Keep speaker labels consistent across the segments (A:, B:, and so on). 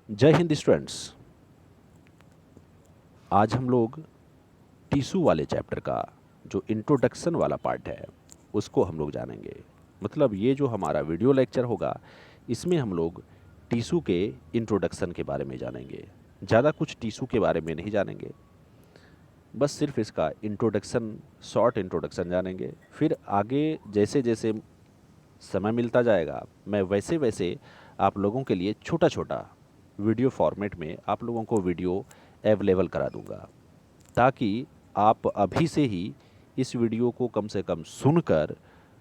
A: जय हिंद स्टूडेंट्स। आज हम लोग टीसू वाले चैप्टर का जो इंट्रोडक्शन वाला पार्ट है उसको हम लोग जानेंगे। मतलब ये जो हमारा वीडियो लेक्चर होगा इसमें हम लोग टीसू के इंट्रोडक्शन के बारे में जानेंगे। ज़्यादा कुछ टीसू के बारे में नहीं जानेंगे, बस सिर्फ इसका इंट्रोडक्शन, शॉर्ट इंट्रोडक्शन जानेंगे। फिर आगे जैसे जैसे समय मिलता जाएगा मैं वैसे वैसे आप लोगों के लिए छोटा छोटा वीडियो फॉर्मेट में आप लोगों को वीडियो अवेलेबल करा दूंगा, ताकि आप अभी से ही इस वीडियो को कम से कम सुनकर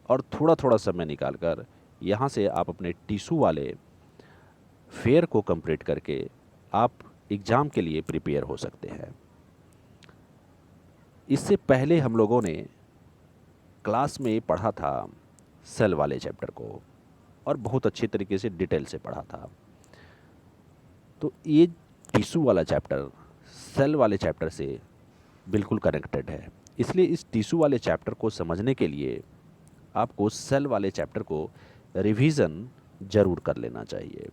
A: और थोड़ा थोड़ा समय निकालकर यहाँ से आप अपने टीसू वाले फेयर को कंप्लीट करके आप एग्ज़ाम के लिए प्रिपेयर हो सकते हैं। इससे पहले हम लोगों ने क्लास में पढ़ा था सेल वाले चैप्टर को, और बहुत अच्छे तरीके से डिटेल से पढ़ा था। तो ये टिश्यू वाला चैप्टर सेल वाले चैप्टर से बिल्कुल कनेक्टेड है। इसलिए इस टिश्यू वाले चैप्टर को समझने के लिए आपको सेल वाले चैप्टर को रिवीजन जरूर कर लेना चाहिए।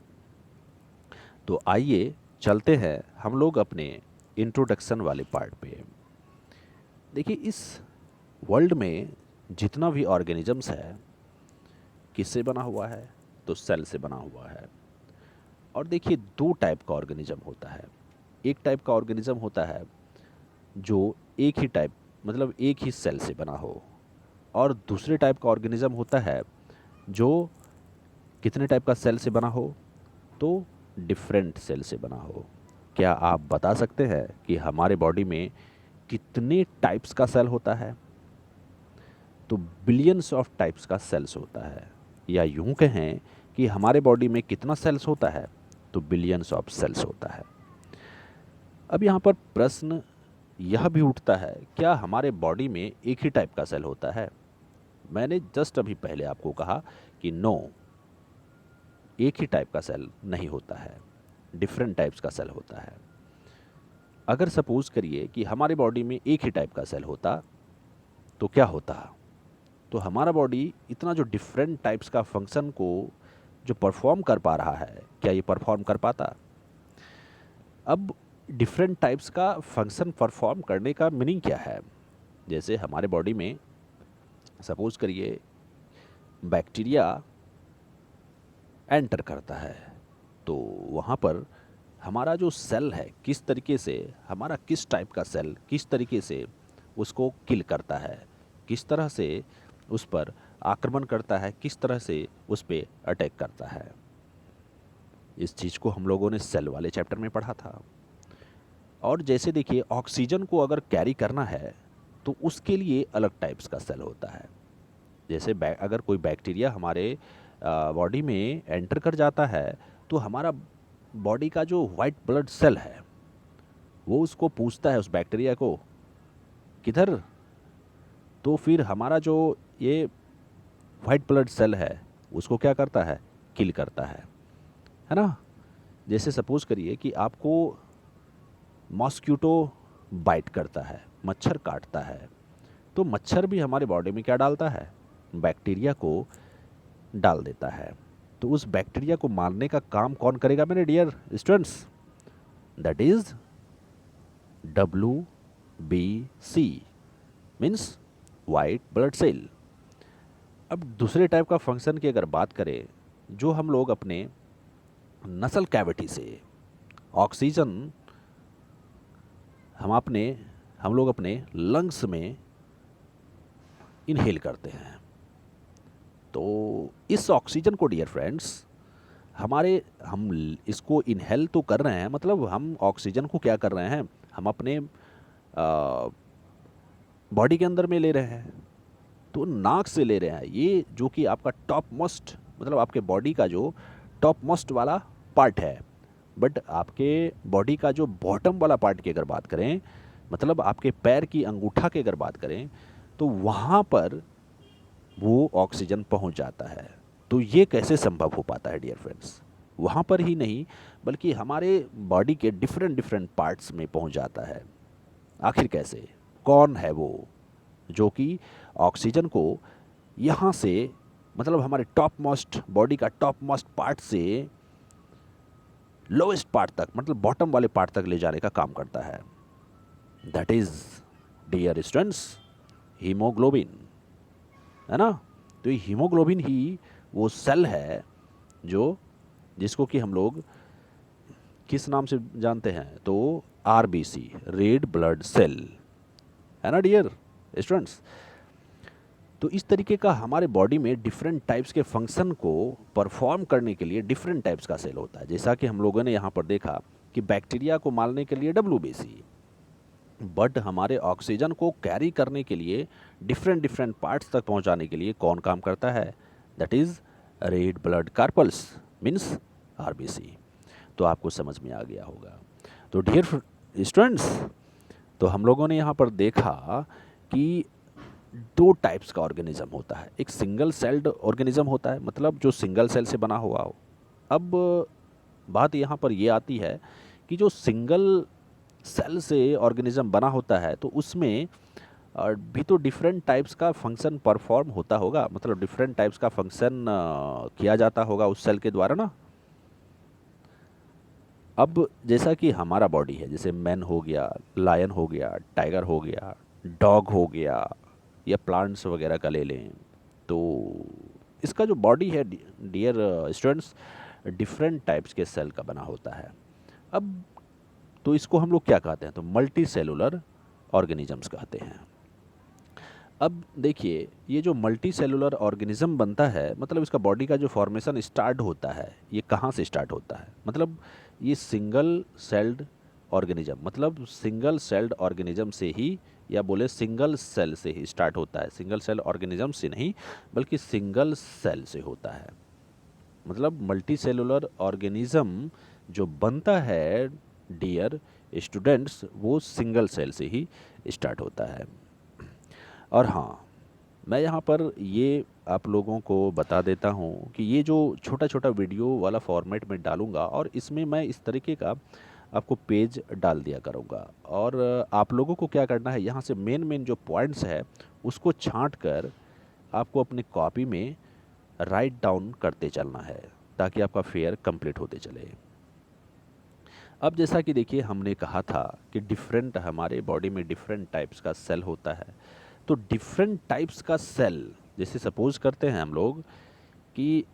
A: तो आइए चलते हैं हम लोग अपने इंट्रोडक्शन वाले पार्ट पे। देखिए, इस वर्ल्ड में जितना भी ऑर्गेनिजम्स है किससे बना हुआ है? तो सेल से बना हुआ है। और देखिए, दो टाइप का ऑर्गेनिज्म होता है। एक टाइप का ऑर्गेनिज्म होता है जो एक ही टाइप, मतलब एक ही सेल से बना हो, और दूसरे टाइप का ऑर्गेनिज्म होता है जो कितने टाइप का सेल से बना हो? तो डिफरेंट सेल से बना हो। क्या आप बता सकते हैं कि हमारे बॉडी में कितने टाइप्स का सेल होता है? तो बिलियंस ऑफ टाइप्स का सेल्स होता है। या यूं कहें कि हमारे बॉडी में कितना सेल्स होता है? तो बिलियंस ऑफ सेल्स होता है। अब यहाँ पर प्रश्न यह भी उठता है, क्या हमारे बॉडी में एक ही टाइप का सेल होता है? मैंने जस्ट अभी पहले आपको कहा कि नो, एक ही टाइप का सेल नहीं होता है, डिफरेंट टाइप्स का सेल होता है। अगर सपोज करिए कि हमारे बॉडी में एक ही टाइप का सेल होता तो क्या होता? तो हमारा बॉडी इतना जो डिफरेंट टाइप्स का फंक्शन को जो परफॉर्म कर पा रहा है, क्या ये परफॉर्म कर पाता? अब डिफरेंट टाइप्स का फंक्शन परफॉर्म करने का मीनिंग क्या है? जैसे हमारे बॉडी में सपोज करिए बैक्टीरिया एंटर करता है, तो वहाँ पर हमारा जो सेल है किस तरीके से, हमारा किस टाइप का सेल किस तरीके से उसको किल करता है, किस तरह से उस पर आक्रमण करता है, किस तरह से उस पर अटैक करता है। इस चीज़ को हम लोगों ने सेल वाले चैप्टर में पढ़ा था। और जैसे देखिए, ऑक्सीजन को अगर कैरी करना है तो उसके लिए अलग टाइप्स का सेल होता है। जैसे अगर कोई बैक्टीरिया हमारे बॉडी में एंटर कर जाता है तो हमारा बॉडी का जो वाइट ब्लड सेल है वो उसको पूछता है, उस बैक्टीरिया को, किधर? तो फिर हमारा जो ये वाइट ब्लड सेल है उसको क्या करता है? किल करता है ना। जैसे सपोज करिए कि आपको मॉस्क्यूटो बाइट करता है, मच्छर काटता है, तो मच्छर भी हमारे बॉडी में क्या डालता है? बैक्टीरिया को डाल देता है। तो उस बैक्टीरिया को मारने का काम कौन करेगा मेरे dear students? That is WBC, means white blood cell. अब दूसरे टाइप का फंक्शन की अगर बात करें, जो हम लोग अपने नसल कैविटी से ऑक्सीजन हम लोग अपने लंग्स में इनहेल करते हैं। तो इस ऑक्सीजन को डियर फ्रेंड्स, हम इसको इनहेल तो कर रहे हैं, मतलब हम ऑक्सीजन को क्या कर रहे हैं, हम अपने बॉडी के अंदर में ले रहे हैं। तो नाक से ले रहे हैं, ये जो कि आपका टॉप मोस्ट, मतलब आपके बॉडी का जो टॉप मोस्ट वाला पार्ट है। बट आपके बॉडी का जो बॉटम वाला पार्ट की अगर बात करें, मतलब आपके पैर की अंगूठा की अगर बात करें, तो वहाँ पर वो ऑक्सीजन पहुँच जाता है। तो ये कैसे संभव हो पाता है डियर फ्रेंड्स? वहाँ पर ही नहीं, बल्कि हमारे बॉडी के डिफरेंट डिफरेंट पार्ट्स में पहुँच जाता है। आखिर कैसे? कौन है वो जो कि ऑक्सीजन को यहाँ से, मतलब हमारे टॉप मोस्ट बॉडी का टॉप मोस्ट पार्ट से लोएस्ट पार्ट तक, मतलब बॉटम वाले पार्ट तक ले जाने का काम करता है। That is dear students haemoglobin, है ना। तो ये हीमोग्लोबिन ही वो सेल है जो, जिसको कि हम लोग किस नाम से जानते हैं, तो आरबीसी, रेड ब्लड सेल, है ना डियर स्टूडेंट्स। तो इस तरीके का हमारे बॉडी में डिफरेंट टाइप्स के फंक्शन को परफॉर्म करने के लिए डिफरेंट टाइप्स का सेल होता है। जैसा कि हम लोगों ने यहाँ पर देखा कि बैक्टीरिया को मारने के लिए डब्ल्यूबीसी, बट हमारे ऑक्सीजन को कैरी करने के लिए डिफरेंट डिफरेंट पार्ट्स तक पहुँचाने के लिए कौन काम करता है, that is red blood carpals means RBC. तो आपको समझ में आ गया होगा। तो डियर स्टूडेंट्स, तो हम लोगों ने यहाँ पर देखा कि दो टाइप्स का ऑर्गेनिज्म होता है। एक सिंगल सेल्ड ऑर्गेनिज्म होता है, मतलब जो सिंगल सेल से बना हुआ हो। अब बात यहाँ पर ये आती है कि जो सिंगल सेल से ऑर्गेनिज्म बना होता है तो उसमें भी तो डिफरेंट टाइप्स का फंक्शन परफॉर्म होता होगा, मतलब डिफरेंट टाइप्स का फंक्शन किया जाता होगा उस सेल के द्वारा ना। अब जैसा कि हमारा बॉडी है, जैसे मैन हो गया, लायन हो गया, टाइगर हो गया, डॉग हो गया, या प्लांट्स वगैरह का ले लें, तो इसका जो बॉडी है डियर स्टूडेंट्स डिफरेंट टाइप्स के सेल का बना होता है। अब तो इसको हम लोग क्या कहते हैं, तो मल्टी सेलुलर ऑर्गेनिजम्स कहते हैं। अब देखिए, ये जो मल्टी सेलुलर ऑर्गेनिज्म बनता है, मतलब इसका बॉडी का जो फॉर्मेशन स्टार्ट होता है, ये कहाँ से स्टार्ट होता है, मतलब ये सिंगल सेल्ड ऑर्गेनिज्म, मतलब सिंगल सेल्ड ऑर्गेनिज्म से ही, या बोले सिंगल सेल से ही स्टार्ट होता है। सिंगल सेल ऑर्गेनिज्म से नहीं, बल्कि सिंगल सेल से होता है। मतलब मल्टी सेलुलर ऑर्गेनिज्म जो बनता है डियर स्टूडेंट्स, वो सिंगल सेल से ही स्टार्ट होता है। और हाँ, मैं यहाँ पर ये आप लोगों को बता देता हूँ कि ये जो छोटा छोटा वीडियो वाला फॉर्मेट में डालूँगा, और इसमें मैं इस तरीके का आपको पेज डाल दिया करूँगा, और आप लोगों को क्या करना है, यहाँ से मेन मेन जो पॉइंट्स है उसको छांट कर आपको अपनी कॉपी में राइट डाउन करते चलना है, ताकि आपका फेयर कंप्लीट होते चले। अब जैसा कि देखिए, हमने कहा था कि डिफरेंट, हमारे बॉडी में डिफरेंट टाइप्स का सेल होता है। तो डिफरेंट टाइप्स का सेल, जैसे सपोज करते हैं हम लोग कि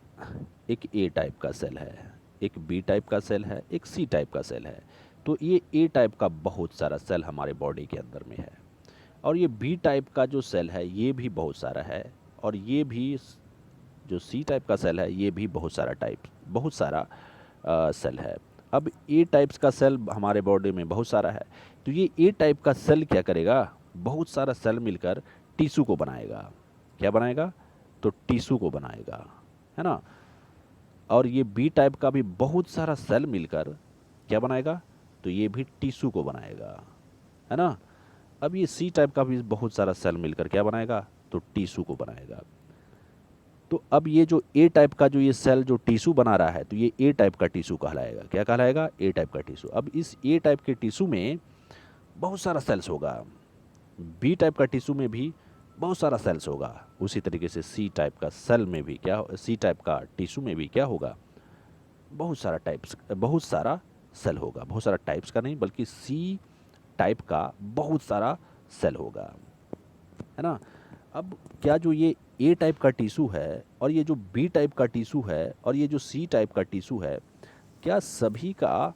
A: एक ए टाइप का सेल है, एक बी टाइप का सेल है, एक सी टाइप का सेल है। तो ये ए टाइप का बहुत सारा सेल हमारे बॉडी के अंदर में है, और ये बी टाइप का जो सेल है ये भी बहुत सारा है, और ये भी जो सी टाइप का सेल है ये भी बहुत सारा सेल है। अब ए टाइप्स का सेल हमारे बॉडी में बहुत सारा है, तो ये ए टाइप का सेल क्या करेगा, बहुत सारा सेल मिलकर टिश्यू को बनाएगा। क्या बनाएगा, तो टिश्यू को बनाएगा, है ना। और ये बी टाइप का भी बहुत सारा सेल मिलकर क्या बनाएगा, तो ये भी टिश्यू को बनाएगा, है ना। अब ये सी टाइप का भी बहुत सारा सेल मिलकर क्या बनाएगा, तो टिश्यू को बनाएगा। तो अब ये जो ए टाइप का जो ये सेल जो टिश्यू बना रहा है, तो ये ए टाइप का टिश्यू कहलाएगा। क्या कहलाएगा, ए टाइप का टिश्यू। अब इस ए टाइप के टिश्यू में बहुत सारा सेल्स होगा, बी टाइप का टिश्यू में भी बहुत सारा सेल्स होगा। उसी तरीके से सी टाइप का सेल में भी क्या, सी टाइप का टिश्यू में भी क्या होगा, बहुत सारा सेल होगा। बहुत सारा टाइप्स का नहीं, बल्कि सी टाइप का बहुत सारा सेल होगा, है ना। अब क्या जो ये ए टाइप का टिश्यू है, और ये जो बी टाइप का टिश्यू है, और ये जो सी टाइप का टिश्यू है, क्या सभी का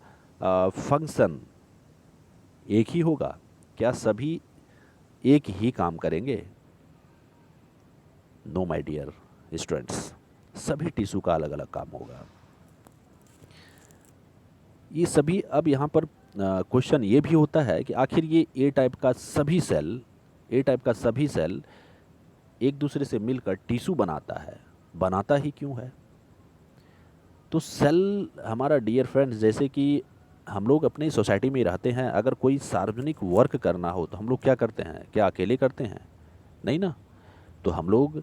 A: फंक्शन एक ही होगा, क्या सभी एक ही काम करेंगे? नो माय डियर स्टूडेंट्स, सभी टिश्यू का अलग अलग काम होगा। ये सभी, अब यहाँ पर क्वेश्चन ये भी होता है कि आखिर ये ए टाइप का सभी सेल एक दूसरे से मिलकर टिश्यू बनाता ही क्यों है? तो सेल हमारा डियर फ्रेंड्स, जैसे कि हम लोग अपनी सोसाइटी में रहते हैं, अगर कोई सार्वजनिक वर्क करना हो तो हम लोग क्या करते हैं, क्या अकेले करते हैं? नहीं ना। तो हम लोग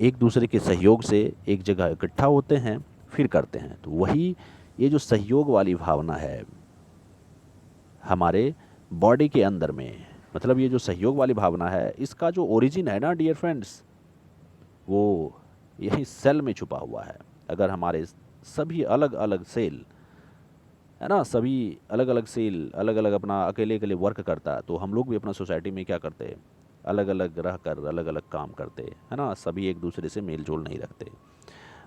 A: एक दूसरे के सहयोग से एक जगह इकट्ठा होते हैं, फिर करते हैं। तो वही ये जो सहयोग वाली भावना है हमारे बॉडी के अंदर में, मतलब ये जो सहयोग वाली भावना है, इसका जो ओरिजिन है ना डियर फ्रेंड्स, वो यही सेल में छुपा हुआ है। अगर हमारे सभी अलग अलग सेल है ना, सभी अलग अलग सेल अलग अलग अपना अकेले अकेले वर्क करता है, तो हम लोग भी अपना सोसाइटी में क्या करते हैं, अलग अलग रह कर अलग अलग काम करते हैं, है ना, सभी एक दूसरे से मेल जोल नहीं रखते।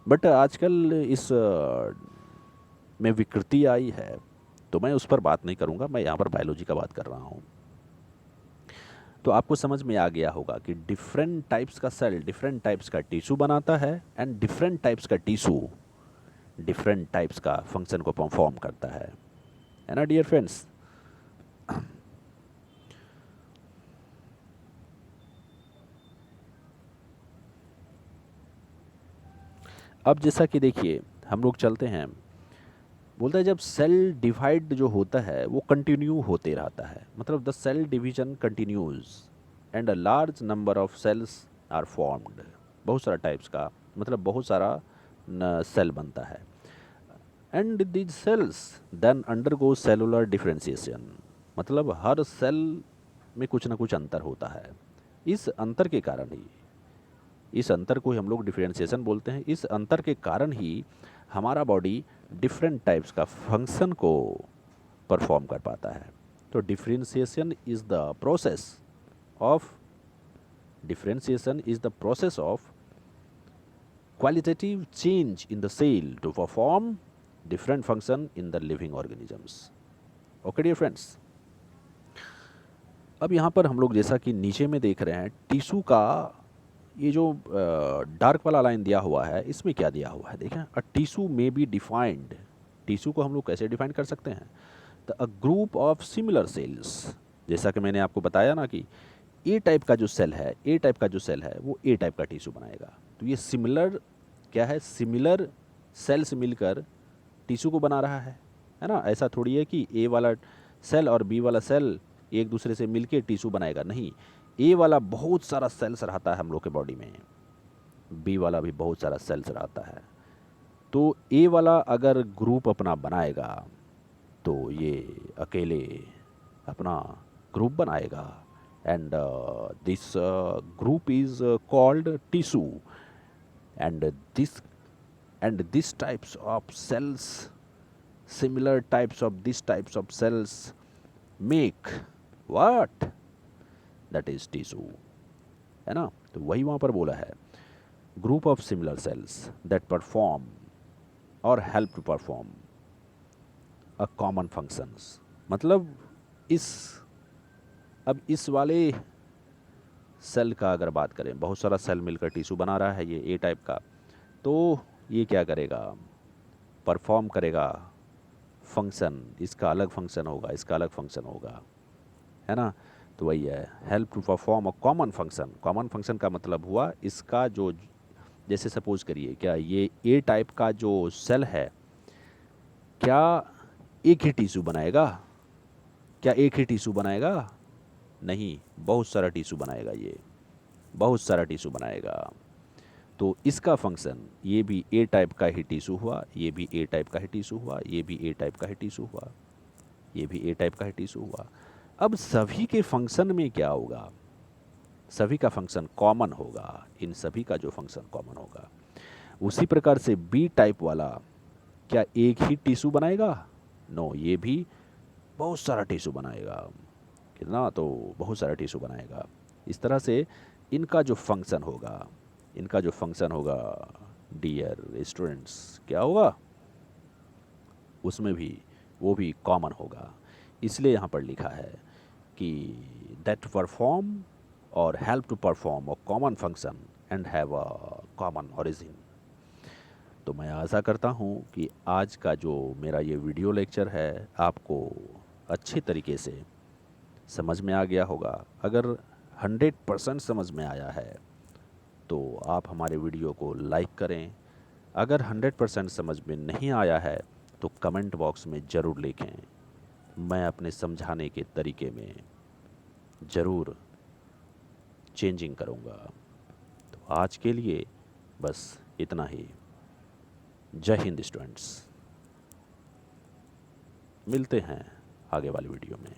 A: बट आजकल इस में विकृति आई है, तो मैं उस पर बात नहीं करूँगा, मैं यहाँ पर बायोलॉजी का बात कर रहा हूँ। तो आपको समझ में आ गया होगा कि डिफरेंट टाइप्स का सेल डिफरेंट टाइप्स का टिश्यू बनाता है, एंड डिफरेंट टाइप्स का टिश्यू डिफरेंट टाइप्स का फंक्शन को परफॉर्म करता है ना डियर फ्रेंड्स। अब जैसा कि देखिए हम लोग चलते हैं, बोलता है जब सेल डिवाइड जो होता है वो कंटिन्यू होते रहता है, मतलब the cell division continues and a large number of cells are formed. बहुत सारा टाइप्स का मतलब बहुत सारा सेल बनता है, and these cells then undergo cellular differentiation, मतलब हर सेल में कुछ ना कुछ अंतर होता है। इस अंतर के कारण ही, इस अंतर को ही हम लोग डिफरेंशिएशन बोलते हैं, इस अंतर के कारण ही हमारा बॉडी डिफरेंट टाइप्स का फंक्शन को परफॉर्म कर पाता है। तो differentiation is the process of differentiation is the process of qualitative change in the cell to perform different function in the living organisms. Okay dear friends, अब यहाँ पर हम लोग जैसा कि नीचे में देख रहे हैं टिश्यू का ये जो डार्क वाला लाइन दिया हुआ है, इसमें क्या दिया हुआ है देखें, अ टिश्यू में बी डिफाइंड। टिश्यू को हम लोग कैसे डिफाइन कर सकते हैं, the a group of similar sales. जैसा कि मैंने आपको बताया ना कि ए टाइप का जो सेल है, ए टाइप का जो सेल है वो ए टाइप का टिश्यू बनाएगा। तो ये सिमिलर क्या है, सिमिलर सेल्स मिलकर टिश्यू को बना रहा है ना। ऐसा थोड़ी है कि ए वाला सेल और बी वाला सेल एक दूसरे से मिलके टिश्यू बनाएगा, नहीं। ए वाला बहुत सारा सेल्स रहता है हम लोग के बॉडी में, बी वाला भी बहुत सारा सेल्स रहता है। तो ए वाला अगर ग्रुप अपना बनाएगा तो ये अकेले अपना ग्रुप बनाएगा, and this group is called tissue, and this types of cells, similar types of these types of cells make what, that is tissue, है ना। तो वही वहाँ पर बोला है, group of similar cells that perform और help to perform a common functions. मतलब इस अब इस वाले सेल का अगर बात करें, बहुत सारा सेल मिलकर टिश्यू बना रहा है ये ए टाइप का, तो ये क्या करेगा, परफॉर्म करेगा फंक्शन, इसका अलग फंक्शन होगा, इसका अलग फंक्शन होगा, है ना। तो वही है, help to perform a common function. Common function का मतलब हुआ इसका जो, जैसे सपोज करिए क्या ये ए टाइप का जो सेल है, क्या एक ही टिश्यू बनाएगा, क्या एक ही टिश्यू बनाएगा, नहीं, बहुत सारा टिश्यू बनाएगा, ये बहुत सारा टिश्यू बनाएगा। तो इसका फंक्शन, ये भी ए टाइप का ही टिश्यू हुआ, ये भी ए टाइप का ही टिश्यू हुआ, ये भी ए टाइप का ही टिश्यू हुआ, ये भी ए टाइप का ही टिश्यू हुआ। अब सभी के फंक्शन में क्या होगा, सभी का फंक्शन कॉमन होगा, इन सभी का जो फंक्शन कॉमन होगा। उसी प्रकार से बी टाइप वाला क्या एक ही टिश्यू बनाएगा, नो, ये भी बहुत सारा टिश्यू बनाएगा। कितना, तो बहुत सारा टिश्यू बनाएगा। इस तरह से इनका जो फंक्शन होगा, इनका जो फंक्शन होगा डियर स्टूडेंट्स, क्या होगा, उसमें भी वो भी कॉमन होगा। इसलिए यहाँ पर लिखा है कि दैट परफॉर्म और help to perform a common function and have a common origin. तो मैं आशा करता हूँ कि आज का जो मेरा ये वीडियो लेक्चर है आपको अच्छे तरीके से समझ में आ गया होगा। अगर 100% समझ में आया है तो आप हमारे वीडियो को लाइक करें। अगर 100% समझ में नहीं आया है तो कमेंट बॉक्स में ज़रूर लिखें, मैं अपने समझाने के तरीके में ज़रूर चेंजिंग करूँगा। तो आज के लिए बस इतना ही। जय हिंद स्टूडेंट्स, मिलते हैं आगे वाले वीडियो में।